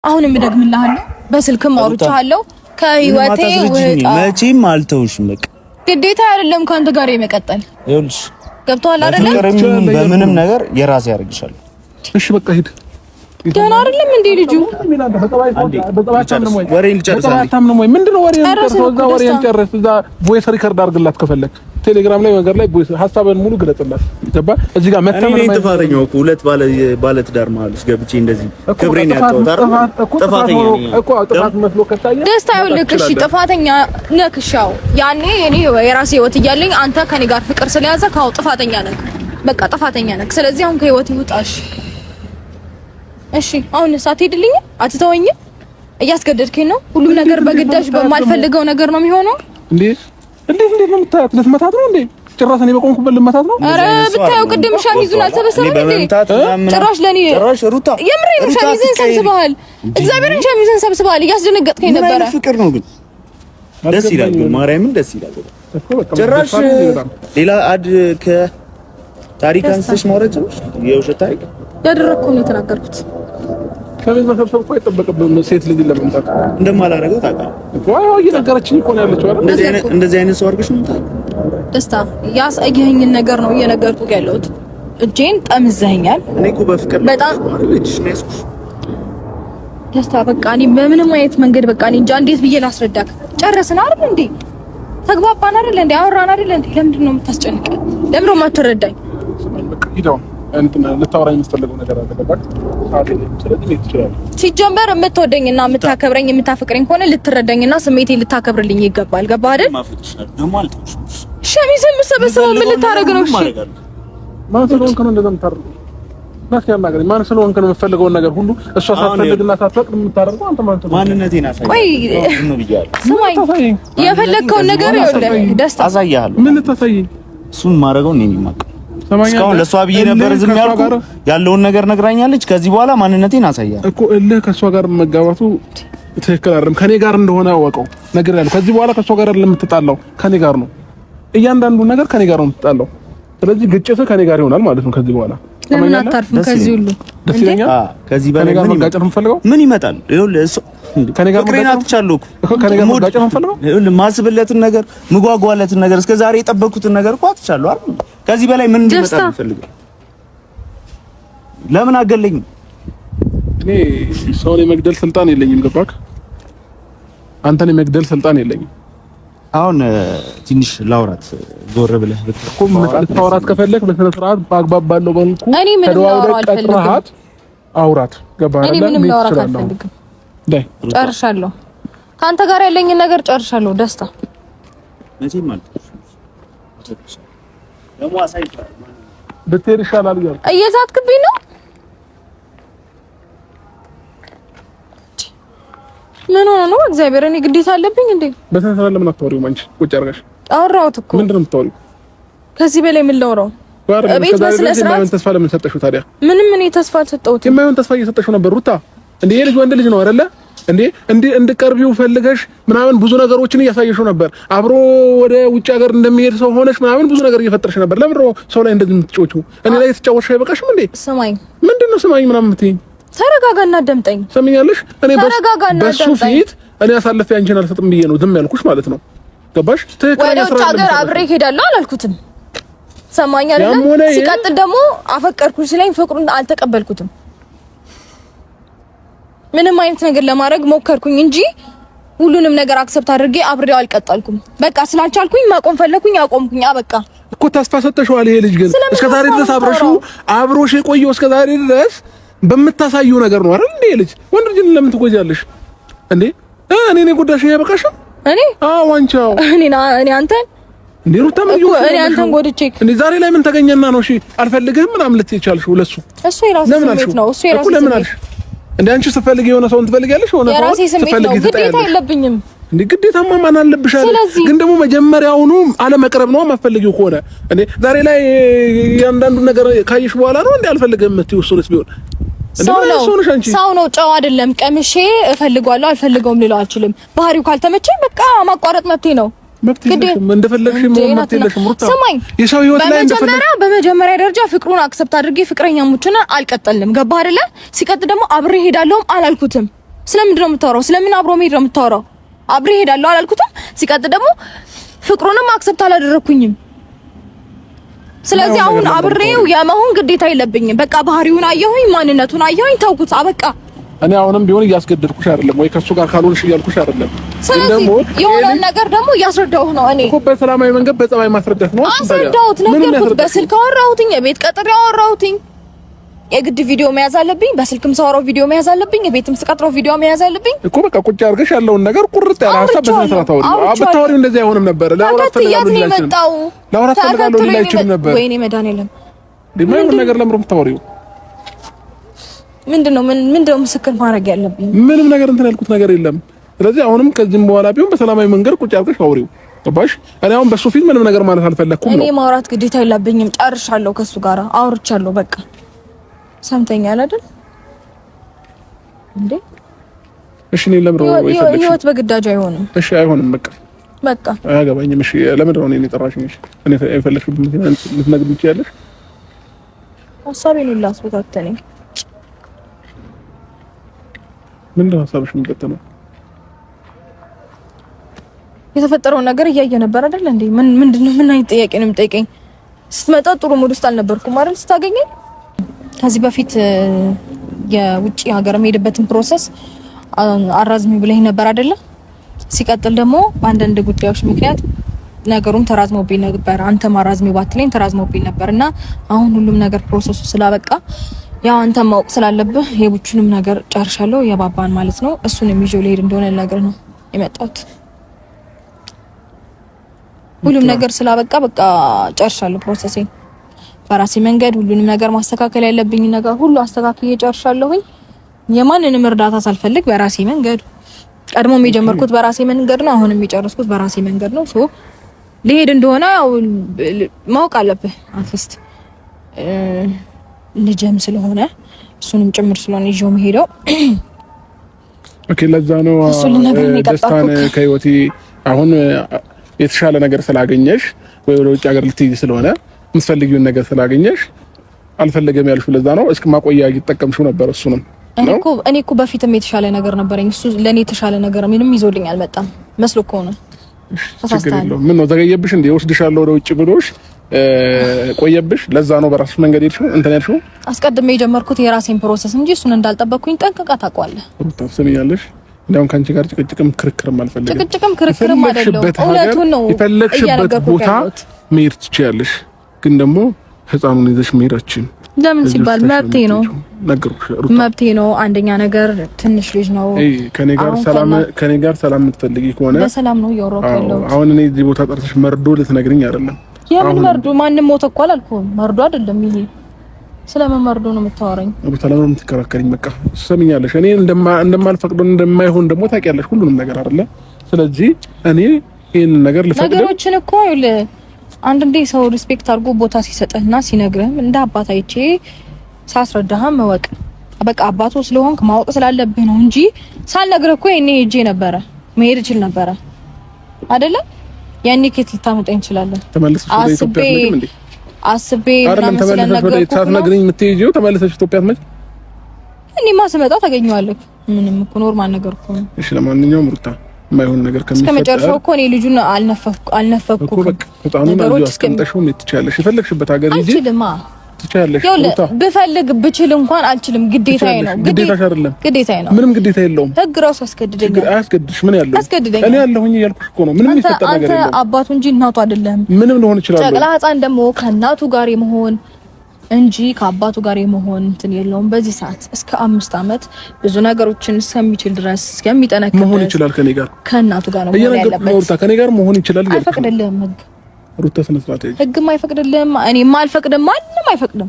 አሁንም ደግምልሃለሁ በስልክም አውርቻለሁ ከህይወቴ ወጣ መቼም አልተውሽም በቃ ግዴታ አይደለም ካንተ ጋር የመቀጠል ይኸውልሽ ገብቶሃል አይደል በምንም ነገር የራሴ ያርግሻል እሺ በቃ ሂድ ደህና አይደለም እንዴ ልጁ ወሬን ልጨርሳለሁ አታምነው ወይ ምንድነው ወሬን ጨርስ እዛ ቮይስ ሪከርድ አድርግላት ከፈለክ ቴሌግራም ላይ ነገር ላይ ቮይስ ሐሳብን ሙሉ ግለጽላት ገባ እዚህ ጋር መተማመን እኔ ተፋረኛው እኮ ሁለት ባለ ትዳር ማለት ውስጥ ገብቼ እንደዚህ ክብሬን ያጣውታር ጥፋተኛ ነኝ እኮ ጥፋት መስሎ ከታየ ደስታ ይልክ እሺ ጥፋተኛ ነክሻው ያኔ እኔ የራሴ ህይወት እያለኝ አንተ ከኔ ጋር ፍቅር ስለያዘ ካው ጥፋተኛ ነክ በቃ ጥፋተኛ ነክ ስለዚህ አሁን ከህይወት ይውጣሽ እሺ አሁን ሳትሄድልኝ አትተወኝ እያስገደድከኝ ነው ሁሉም ነገር በግዳጅ በማልፈልገው ነገር ነው የሚሆነው እንዴ እንዴት ነው የምታያት ልትመታት ነው እንዴ ጭራሽ እኔ በቆምኩበት ልትመታት ነው ኧረ ብታየው ቅድም ሻሚዙን አልሰበሰበም እንዴ ጭራሽ ለኔ ጭራሽ ሩታ የምሬን ሻሚዝን ሰብስበሃል እግዚአብሔርን ሻሚዝን ሰብስበሃል እያስደነገጥከኝ ነበረ ፍቅር ነው ግን ደስ ይላል ማርያምን ደስ ይላል ጭራሽ ሌላ አድ ከታሪክ አንስተሽ ማውራት ነው የውሸት ታሪክ ያደረኩት ነው የተናገርኩት ከቤት መሰብሰብ እኮ አይጠበቅብህም ሴት ልጅ ለመምጣት እንደማላረገው ታውቃለህ እኮ አዎ እየነገረችኝ እኮ ነው ያለችው አይደል እንደዚህ አይነት ሰው አድርገሽ ነው ታውቃለህ ደስታ ያሳየኸኝን ነገር ነው እየነገርኩህ ያለሁት እጄን ጠምዘኸኛል እኔ እኮ በፍቅር በጣም ልጅሽ ነው ያስኩሽ ደስታ በቃ እኔ በምንም አይነት መንገድ በቃ እኔ እንጃ እንዴት ብዬ ላስረዳክ ጨረስን አይደል እንዴ ተግባባን አይደል እንዴ አወራን አይደል እንዴ ለምንድን ነው የምታስጨንቀኝ ለምንድን ነው የማትረዳኝ በቃ ሂደው እንትን ልታወራኝ የምትፈልገው ነገር አለ ገባክ ሲጀመር የምትወደኝና የምታከብረኝ የምታፈቅረኝ ከሆነ ልትረዳኝና ስሜቴን ልታከብርልኝ ይገባል ገባህ አይደል ሸሚዝን የምሰበስበው ምን ልታረግ ነው እሺ ማን ስለሆንክ ነው እንደዛ የምታደርገው ማን ስለሆንክ ነው የምትፈልገውን ነገር ሁሉ እሷ ሳትፈልግና ሳትፈቅድ የምታደርገው አንተ ማለት ነው ማንነቴን አሳየኝ ቆይ ስማኝ የፈለግከውን ነገር ይኸውልህ ደስታ አሳያለሁ ምን ልታሳየኝ እሱን ማድረገው እኔ ነኝ የማውቀው እስካሁን ለሷ ብዬ ነበር ዝም ያልኩት ያለውን ነገር ነግራኛለች ከዚህ በኋላ ማንነቴን አሳያለሁ እኮ እልህ ከሷ ጋር መጋባቱ ትክክል አይደለም ከኔ ጋር እንደሆነ አወቀው ነገር ያለው ከዚህ በኋላ ከሷ ጋር ለምትጣላው ከኔ ጋር ነው እያንዳንዱ ነገር ከኔ ጋር ነው የምትጣላው ስለዚህ ግጭት ከኔ ጋር ይሆናል ማለት ነው ከዚህ በኋላ ለምን አታርፍም ከዚህ ሁሉ ደስ ይለኛል ከዚህ በላይ ምን መጋጨት የምፈልገው ምን ይመጣል ይኸውልህ እሱ ከኔ ጋር መጋጨት እኮ ከኔ ጋር መጋጨት የምፈልገው ይኸውልህ ማስብለትን ነገር ምጓጓለትን ነገር እስከ ዛሬ የጠበቅኩትን ነገር እኮ አትቻለሁ አይደል ከዚህ በላይ ምን እንዲመጣ የምፈልገው ለምን አገለኝ እኔ ሰውን የመግደል ስልጣን የለኝም ገባክ አንተን የመግደል ስልጣን የለኝም አሁን ትንሽ ላውራት ዞር ብለህ ብትቆም ልታወራት ከፈለክ በስነ ስርዓት በአግባብ ባለው መልኩ እኔ ምንም ላወራ አልፈልግም አውራት ገባህ እኔ ምንም ላወራ አልፈልግም ዳይ ጨርሻለሁ ካንተ ጋር ያለኝ ነገር ጨርሻለሁ ደስታ መቼም ማለት ደግሞ አሳይቻለሁ ብትሄድ ይሻላል እያልኩ እየዛትክብኝ ነው ምን ሆነ ነው እግዚአብሔር እኔ ግዴታ አለብኝ እንዴ በስነ ስርዓት ለምን አታወሪው አንቺ ቁጭ አድርገሽ አወራሁት እኮ ምንድን ነው የምታወሪው ከዚህ በላይ ምን ላወራው ቤት በስነ ስርዓት ተስፋ ለምን ሰጠሽው ታዲያ ምንም እኔ ተስፋ አልሰጠሁትም የማይሆን ተስፋ እየሰጠሽው ነበር ሩታ እንዴ የልጅ ወንድ ልጅ ነው አይደለ እንዴ እንድትቀርቢው ፈልገሽ ምናምን ብዙ ነገሮችን እያሳየሽው ነበር አብሮ ወደ ውጭ ሀገር እንደሚሄድ ሰው ሆነሽ ምናምን ብዙ ነገር እየፈጠርሽ ነበር ለምን ነው ሰው ላይ እንደዚህ የምትጮቺው እኔ ላይ ተጫወትሽ አይበቃሽም እንዴ ስማኝ ምንድነው ስማኝ ምናምን የምትይኝ ተረጋጋና አዳምጠኝ ሰምኛለሽ እኔ በሱ ፊት እኔ አሳልፌ አንቺን አልሰጥም ብዬ ነው ዝም ያልኩሽ ማለት ነው ገባሽ ትክክለኛ ስራ ወደ ሀገር አብሬ ሄዳለሁ አላልኩትም ሰማኝ አይደል ሲቀጥል ደግሞ አፈቀርኩሽ ሲለኝ ፍቅሩን አልተቀበልኩትም ምንም አይነት ነገር ለማድረግ ሞከርኩኝ እንጂ ሁሉንም ነገር አክሰፕት አድርጌ አብሬው አልቀጠልኩም በቃ ስላልቻልኩኝ ማቆም ፈለኩኝ አቆምኩኝ አበቃ እኮ ተስፋ ሰጠሽዋል ይሄ ልጅ ግን እስከ ዛሬ ድረስ አብሮሽ የቆየው እስከ ዛሬ ድረስ በምታሳዩ ነገር ነው አይደል እንዴ ልጅ ወንድ ልጅ ለምን ትጎጃለሽ እንዴ እኔ ጉዳሽ አይበቃሽም እኔ ዋንቻው እኔ አንተን እንዴ ሩታ እኔ አንተን ጎድቼ እንዴ ዛሬ ላይ ምን ተገኘና ነው እሺ አልፈልግህም ምናምን ልትይቻልሽው ለሱ እሱ የራሱ ስሜት ነው እሱ የራሱ ለምን አልሽ እንዴ አንቺ ስትፈልጊ የሆነ ሰው ትፈልጊያለሽ ሆነ የራሴ ስሜት ነው ግዴታ የለብኝም እንዴ ግዴታማ ማን አለብሽ ግን ደግሞ መጀመሪያውኑ አለመቅረብ ነው ማፈልጊው ከሆነ እንዴ ዛሬ ላይ ያንዳንዱ ነገር ካይሽ በኋላ ነው እንዴ አልፈልግም የምትይውሱልስ ቢሆን ሰው ነው ጨው አይደለም ቀምሼ እፈልጋለሁ አልፈልገውም ልለው አልችልም ባህሪው ካልተመቸኝ በቃ ማቋረጥ መብቴ ነው እንደፈለግሽ መብቴ የለሽም ሩታ የሰው ህይወት ላይ በመጀመሪያ ደረጃ ፍቅሩን አክሰፕት አድርጌ ፍቅረኛሞችን አልቀጠልንም ገባ አይደለ ሲቀጥ ደግሞ አብሬ ሄዳለሁም አላልኩትም ስለምንድን ነው የምታወራው? ስለምን አብሮ መሄድ ነው የምታወራው? አብሬ እሄዳለሁ አላልኩትም። ሲቀጥል ደግሞ ፍቅሩንም አክሰፕት አላደረኩኝም። ስለዚህ አሁን አብሬው የመሆን ግዴታ የለብኝም። በቃ ባህሪውን አየሁኝ፣ ማንነቱን አየሁኝ፣ ተውኩት፣ አበቃ። እኔ አሁንም ቢሆን እያስገደድኩሽ አይደለም ወይ ከሱ ጋር ካልሆንሽ እያልኩሽ አይደለም። ስለዚህ የሆነ ነገር ደግሞ እያስረዳሁህ ነው። እኔ እኮ በሰላማዊ መንገድ በጸባይ ማስረዳት ነው። አስረዳሁት፣ ነገርኩት፣ በስልክ አወራሁትኝ፣ የቤት ቀጥሬ አወራሁትኝ። የግድ ቪዲዮ መያዝ አለብኝ። በስልክም ሳወራው ቪዲዮ መያዝ አለብኝ። የቤትም ስቀጥረው ቪዲዮ መያዝ አለብኝ እኮ። በቃ ቁጭ አድርገሽ ያለውን ነገር ቁርጥ ያለ ሀሳብ በስነስርዓት አውሪ። ብታወሪው እንደዚህ አይሆንም ነበር። ለአውራት ፈልጋለሁ ይችላል ነበር። ወይኔ መድኃኒዓለም ምን ነገር ለምሮ የምታወሪው ምንድነው? ምስክር ማድረግ ያለብኝ ምንም ነገር እንትን ያልኩት ነገር የለም። ስለዚህ አሁንም ከዚህም በኋላ ቢሆን በሰላማዊ መንገድ ቁጭ አድርገሽ አውሪው። ገባሽ? እኔ አሁን በሱ ፊት ምንም ነገር ማለት አልፈለኩም ነው። እኔ ማውራት ግዴታ የለብኝም። ጨርሻለሁ። ከሱ ጋር አውርቻለሁ። በቃ ሰምተኛል አይደል እንዴ? እሺ እኔ ለምን ነው ይፈልግሽ? ህይወት በግዳጅ አይሆንም። እሺ አይሆንም። በቃ አያገባኝም። እሺ ለምን ነው እኔ ጠራሽኝ? እሺ እኔ የፈለግሽበት ምክንያት ልትነግሪኝ ትችያለሽ? ሀሳቤን ላስበታተነኝ። ምንድን ነው ሀሳብሽ? የሚቀጥለው የተፈጠረውን ነገር እያየ ነበር አይደል እንዴ? ምንድነው? ምን አይነት ጥያቄ ነው የምጠይቀኝ? ስትመጣ ጥሩ ሙድ ውስጥ አልነበርኩም አይደል? ስታገኘኝ ከዚህ በፊት የውጪ ሀገር የምሄድበትን ፕሮሰስ አራዝሚ ብለኝ ነበር አይደለ? ሲቀጥል ደግሞ በአንዳንድ ጉዳዮች ምክንያት ነገሩም ተራዝሞብኝ ነበር። አንተ ማራዝሚ ባትለኝ ተራዝሞብኝ ነበርና አሁን ሁሉም ነገር ፕሮሰሱ ስላበቃ ያው አንተ ማወቅ ስላለብህ የቡቹንም ነገር ጨርሻለሁ። የባባን ማለት ነው። እሱንም ይዤው ልሄድ እንደሆነ ነገር ነው የመጣሁት። ሁሉም ነገር ስላበቃ በቃ ጨርሻለሁ ፕሮሰሴን። በራሴ መንገድ ሁሉንም ነገር ማስተካከል ያለብኝ ነገር ሁሉ አስተካክዬ ጨርሻለሁኝ። የማንንም እርዳታ ሳልፈልግ በራሴ መንገድ ቀድሞም የጀመርኩት በራሴ መንገድ ነው። አሁንም የጨረስኩት በራሴ መንገድ ነው። ሶ ልሄድ እንደሆነ ያው ማወቅ አለብህ። አትሊስት ልጅም ስለሆነ እሱንም ጭምር ስለሆነ ይዤው መሄደው። ኦኬ ለዛ ነው ደስታን ከህይወቴ አሁን የተሻለ ነገር ስላገኘሽ ወይ ወደ ውጭ ሀገር ልትሄጂ ስለሆነ የምትፈልጊውን ነገር ስላገኘሽ አልፈለገም ያልሽው ለዛ ነው። እስከ ማቆያ እየተጠቀምሽው ነበር እሱንም። እኔ እኮ በፊትም የተሻለ ነገር ነበረኝ። እሱ ለኔ የተሻለ ነገር ምንም ይዞልኝ አልመጣም መስሎ እኮ ነው። ተሳስተሃል። ምን ነው ዘገየብሽ እንዴ? ወስድሻለሁ ወደ ውጭ ብሎሽ ቆየብሽ። ለዛ ነው በራስሽ መንገድ ሄድሽው እንትን ያልሽው። አስቀድሜ የጀመርኩት የራሴን ፕሮሰስ እንጂ እሱን እንዳልጠበቅኩኝ ጠንቅቃ ታውቃለሽ። ታስቢኛለሽ። እንደውም ካንቺ ጋር ጭቅጭቅም ክርክርም አልፈልግም። ጭቅጭቅም ክርክርም አይደለም። እውነቱን ነው። የፈለግሽበት ቦታ መሄድ ትችያለሽ፣ ግን ደግሞ ህፃኑን ይዘሽ መሄዳችን ለምን ሲባል መብቴ ነው። መብቴ ነው። አንደኛ ነገር ትንሽ ልጅ ነው። ከኔ ጋር ሰላም የምትፈልጊ ከሆነ በሰላም ነው እያወራሁ። አሁን እኔ እዚህ ቦታ ጠርተሽ መርዶ ልትነግሪኝ አይደለም። የምን መርዶ? ማንም ሞተ እኮ አላልኩም። መርዶ አይደለም ይሄ። ስለምን መርዶ ነው የምታወራኝ? አቡታ ለምን የምትከራከሪኝ? በቃ ሰሚኛለሽ። እኔ እንደማልፈቅዶ እንደማይሆን ደግሞ ታውቂያለሽ ሁሉንም ነገር አይደለ? ስለዚህ እኔ ይሄን ነገር ልፈቅድ ነገሮችን እኮ አንድ ሰው ሪስፔክት አድርጎ ቦታ ሲሰጥህና ሲነግርህም እንደ አባት አይቼ ሳስረዳህም መወቅ በቃ አባቱ ስለሆንክ ማወቅ ስላለብህ ነው እንጂ ሳልነግርህ እኮ እኔ ሄጄ ነበረ መሄድ እችል ነበረ አይደለ? ያኔ ከት ልታመጣኝ እንችላለን። ተመልሰሽ ወደ ኢትዮጵያ ምንም እንዴ አስቤ ምናምን ስለነገርኩህ ሳትነግሪኝ የምትሄጂው ተመልሰሽ ኢትዮጵያ አትመጭ? እኔማ ስመጣ ታገኘዋለህ። ምንም እኮ ኖርማል ነገር እኮ ነው። እሺ ለማንኛውም ሩታ የማይሆን ነገር ከሚፈጠር እስከመጨረሻው እኮ እኔ ልጁን አልነፈኩ እኮ በቃ ነገሮች እስከምጠሽው ትችያለሽ። የፈለግሽበት ሀገር ሂጂ ትችያለሽ። ብፈልግ ብችል እንኳን አልችልም። ግዴታዬ ነው። ግዴታሽ አይደለም። ግዴታዬ ነው። ምንም ግዴታ የለውም። ህግ ራሱ አስገድደኛል። አያስገድድሽ። ምን ያለው እኔ ያለሁኝ እያልኩሽ እኮ ነው። ምንም የሚፈጠር ነገር የለም። አንተ አባቱ እንጂ እናቱ አይደለም። ምንም ልሆን ይችላል። ጨቅላ ህፃን ደግሞ ከእናቱ ጋር የመሆን እንጂ ከአባቱ ጋር የመሆን እንትን የለውም። በዚህ ሰዓት እስከ 5 አመት ብዙ ነገሮችን እስከሚችል ድረስ እስከሚጠነክር መሆን ይችላል። ከኔ ጋር ከእናቱ ጋር ነው ያለበት። ሩታ ከኔ ጋር መሆን ይችላል። አይፈቅድልህም ህግ። ሩታ ስነ ስርዓት ይሄ ህግም አይፈቅድልህም። እኔም አልፈቅድም። ማንም አይፈቅድም።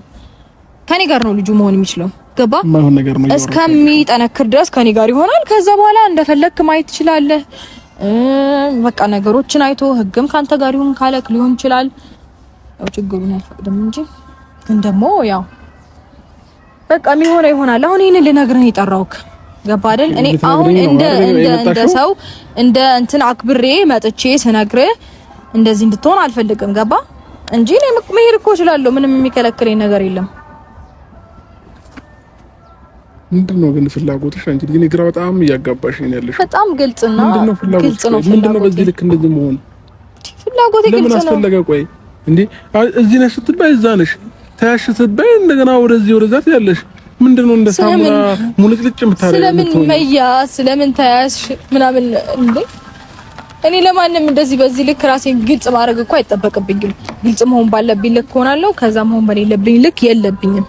ከኔ ጋር ነው ልጁ መሆን የሚችለው። ገባ? ማይሆን ነገር ነው። እስከሚጠነክር ድረስ ከኔ ጋር ይሆናል። ከዛ በኋላ እንደፈለክ ማየት ትችላለህ። በቃ ነገሮችን አይቶ ህግም ካንተ ጋር ይሁን ካለክ ሊሆን ይችላል። ያው ችግሩን አይፈቅድም እንጂ ግን ደግሞ ያው በቃ የሚሆነው ይሆናል። አሁን ይሄን ልነግርህ የጠራሁት ገባ አይደል? እኔ አሁን እንደ ሰው እንደ እንትን አክብሬ መጥቼ ስነግርህ እንደዚህ እንድትሆን አልፈልግም። ገባ እንጂ እኔ መሄድ እኮ እችላለሁ። ምንም የሚከለክለኝ ነገር የለም። ምንድነው ግን ፍላጎትሽ? አንቺ ግን ግራ በጣም እያጋባሽኝ ነው ያለሽ። በጣም ግልጽ ነው። ምንድነው በዚህ ልክ እንደዚህ መሆን? ፍላጎቴ ግልጽ ነው። ለምን አስፈለገ? ቆይ እንዴ እዚህ ነሽ ስትባይ እዛ ነሽ፣ ታያሽ ስትባይ እንደገና ወደዛ ያለሽ ምንድነው? እንደ ሳሙና ሙልጭልጭ የምታረጊው ስለምን መያዝ ስለምን ታያሽ ምናምን እንዴ? እኔ ለማንም እንደዚህ በዚህ ልክ ራሴን ግልጽ ማድረግ እኮ አይጠበቅብኝም። ግልጽ መሆን ባለብኝ ልክ ሆናለሁ። ከዛ መሆን በሌለብኝ ልክ የለብኝም።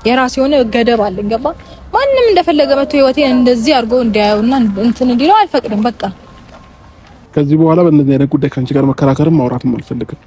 የራሴ የሆነ ገደብ አለኝ። ገባ? ማንም እንደፈለገ መጥቶ ህይወቴን እንደዚህ አድርጎ እንዲያዩና እንትን እንዲለው አልፈቅድም። በቃ ከዚህ በኋላ በእነዚህ አይነት ጉዳይ ካንቺ ጋር መከራከርም ማውራትም አልፈልግም።